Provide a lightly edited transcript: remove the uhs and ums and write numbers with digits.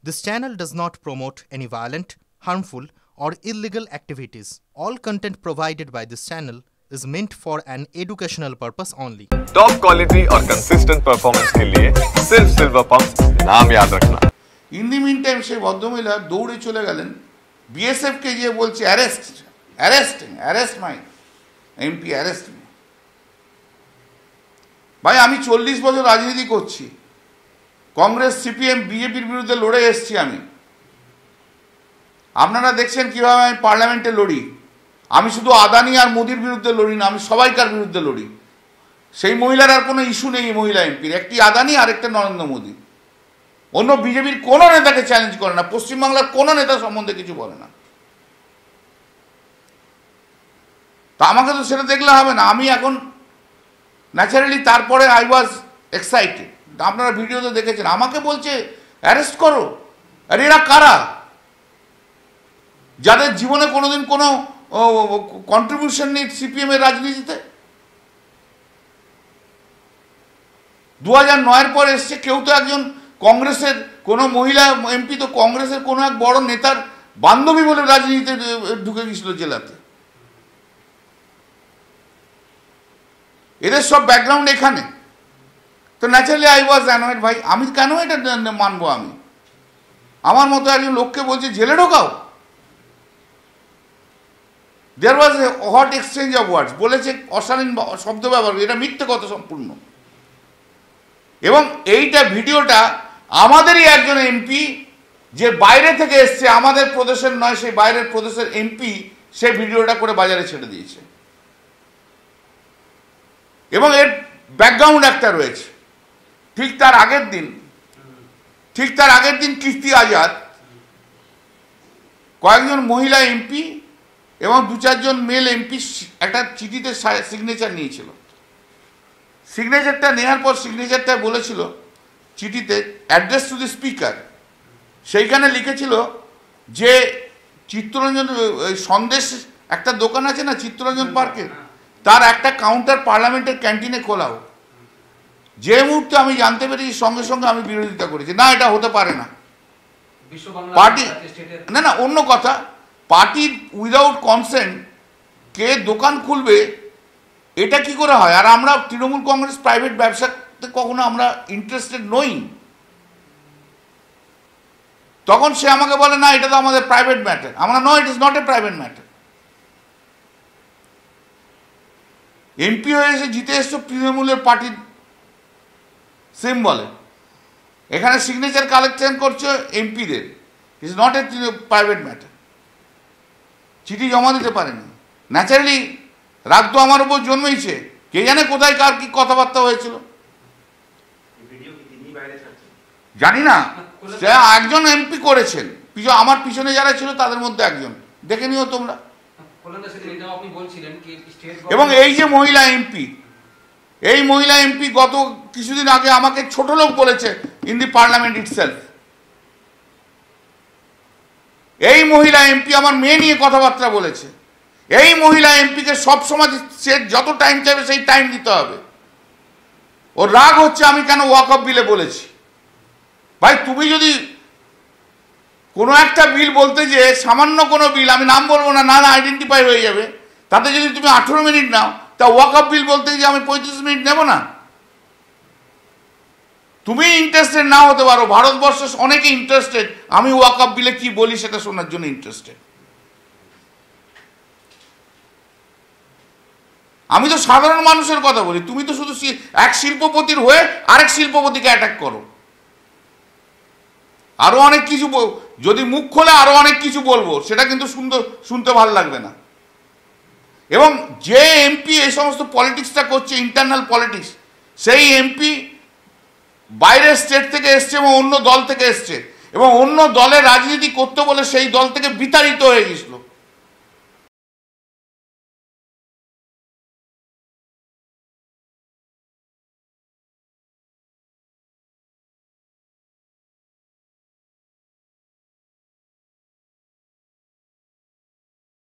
This channel does not promote any violent, harmful, or illegal activities. All content provided by this channel is meant for an educational purpose only. Top quality और consistent performance के लिए सिर्फ silver pump नाम याद रखना। In the mean time से ভদ্রমহিলা দৌড়ে চলে গেলেন বিএসএফ কে গিয়ে বলছে অ্যারেস্ট মাই এমপি অ্যারেস্ট মি। ভাই আমি 40 বছর রাজনীতি করছি, কংগ্রেস সিপিএম বিজেপির বিরুদ্ধে লড়ে এসেছি আমি। আপনারা দেখছেন কিভাবে আমি পার্লামেন্টে লড়ি। আমি শুধু আদানি আর মোদির বিরুদ্ধে লড়ি না, আমি সবাইকার বিরুদ্ধে লড়ি। সেই মহিলার আর কোনো ইস্যু নেই মহিলা এমপির, একটি আদানি আর একটা নরেন্দ্র মোদী। অন্য বিজেপির কোনো নেতাকে চ্যালেঞ্জ করে না, পশ্চিমবাংলার কোনো নেতা সম্বন্ধে কিছু বলে না। তা আমাকে তো সেটা দেখলে হবে না। আমি এখন ন্যাচারালি তারপরে আই ওয়াজ এক্সাইটেড। আপনারা ভিডিওতে দেখেছেন, আমাকে বলছে অ্যারেস্ট করো। আর এরা কারা? যাদের জীবনে কোনোদিন কোনো কন্ট্রিবিউশন নেই সিপিএম এর রাজনীতিতে। 2009-এর পর এসছে। কেউ তো একজন কংগ্রেসের কোনো মহিলা এমপি তো কংগ্রেসের কোনো এক বড় নেতার বান্ধবী বলে রাজনীতিতে ঢুকে গেছিল জেলাতে। এদের সব ব্যাকগ্রাউন্ড এখানে। তো ন্যাচারালি আই ওয়াজ অ্যানয়েড। ভাই আমি কেন এটা মানবো? আমি আমার মতো একজন লোককে বলছে জেলে ঢোকাও। দেয়ার ওয়াজ এ হট এক্সচেঞ্জ অফ ওয়ার্ডস। বলেছে অশালীন শব্দ ব্যবহার, এটা মিথ্যে কথা সম্পূর্ণ। এবং এইটা ভিডিওটা আমাদেরই একজন এমপি যে বাইরে থেকে এসছে, আমাদের প্রদেশের নয়, সেই বাইরের প্রদেশের এমপি সে ভিডিওটা করে বাজারে ছেড়ে দিয়েছে। এবং এর ব্যাকগ্রাউন্ড একটা রয়েছে। ঠিক তার আগের দিন কীর্তি আজাদ কয়েকজন মহিলা এমপি এবং 2-4 জন মেল এমপি একটা চিঠিতে সিগনেচার নিয়েছিল। সিগনেচারটা নেওয়ার পর সিগনেচারটা বলেছিল চিঠিতে অ্যাড্রেস টু দি স্পিকার। সেইখানে লিখেছিল যে চিত্তরঞ্জন সন্দেশ একটা দোকান আছে না চিত্তরঞ্জন পার্কে, তার একটা কাউন্টার পার্লামেন্টের ক্যান্টিনে খোলাও। যে মুহূর্তে আমি জানতে পেরেছি সঙ্গে সঙ্গে আমি বিরোধিতা করেছি, না এটা হতে পারে না। পার্টি না অন্য কথা, পার্টির উইদাউট কনসেন্ট কে দোকান খুলবে এটা কি করে হয়? আর আমরা তৃণমূল কংগ্রেস প্রাইভেট ব্যবসাতে কখনো আমরা ইন্টারেস্টেড নই। তখন সে আমাকে বলে না এটা তো আমাদের প্রাইভেট ম্যাটার। আমরা no, it is not a private matter. MP হয়ে এসে জিতে এসছো তৃণমূলের পার্টির সিম্বলে, এখানে সিগনেচার কালেকশন করছো এমপিদের। ইট is not a private matter. চিঠি জমা দিতে পারেনি। ন্যাচারালি রাগ তো আমার উপর জন্মেইছে। কে জানে কোথায় কার কি কথাবার্তা হয়েছিল, জানি না। সে একজন এমপি করেছেন, আমার পিছনে যারা ছিল তাদের মধ্যে একজন, দেখে নিও তোমরা। এবং এই যে মহিলা এমপি গত কিছুদিন আগে আমাকে ছোট লোক বলেছে ইন দি পার্লামেন্ট ইটসেলফ। এই মহিলা এমপি আমার মেয়ে নিয়ে কথাবার্তা বলেছে। এই মহিলা এমপিকে সবসময় সে যত টাইম চাইবে সেই টাইম দিতে হবে। ওর রাগ হচ্ছে আমি কেন ওয়াকআপ বিলে বলেছি। ভাই তুমি যদি কোনো একটা বিল বলতে যে সামান্য কোনো বিল, আমি নাম বলবো না, না আইডেন্টিফাই হয়ে যাবে, তাতে যদি তুমি 18 মিনিট নাও, তা ওয়াকআপ বিল বলতে যে আমি 35 মিনিট নেব না? তুমি ইন্টারেস্টেড না হতে পারো, ভারতবর্ষে অনেকে ইন্টারেস্টেড আমি ওয়াকআপ বিলে কি বলি সেটা শোনার জন্য ইন্টারেস্টেড। আমি তো সাধারণ মানুষের কথা বলি, তুমি তো শুধু এক শিল্পপতির হয়ে আরেক শিল্পপতিকে অ্যাটাক করো। আরো অনেক কিছু যদি মুখ খোলে আরো অনেক কিছু বলবো, সেটা কিন্তু শুনতে ভালো লাগবে না। এবং যে এমপি এই সমস্ত পলিটিক্সটা করছে, ইন্টারনাল পলিটিক্স, সেই এমপি বাইরের স্টেট থেকে এসছে এবং অন্য দল থেকে এসছে এবং অন্য দলের রাজনীতি করতে বলে সেই দল থেকে বিতাড়িত হয়ে গেছিল।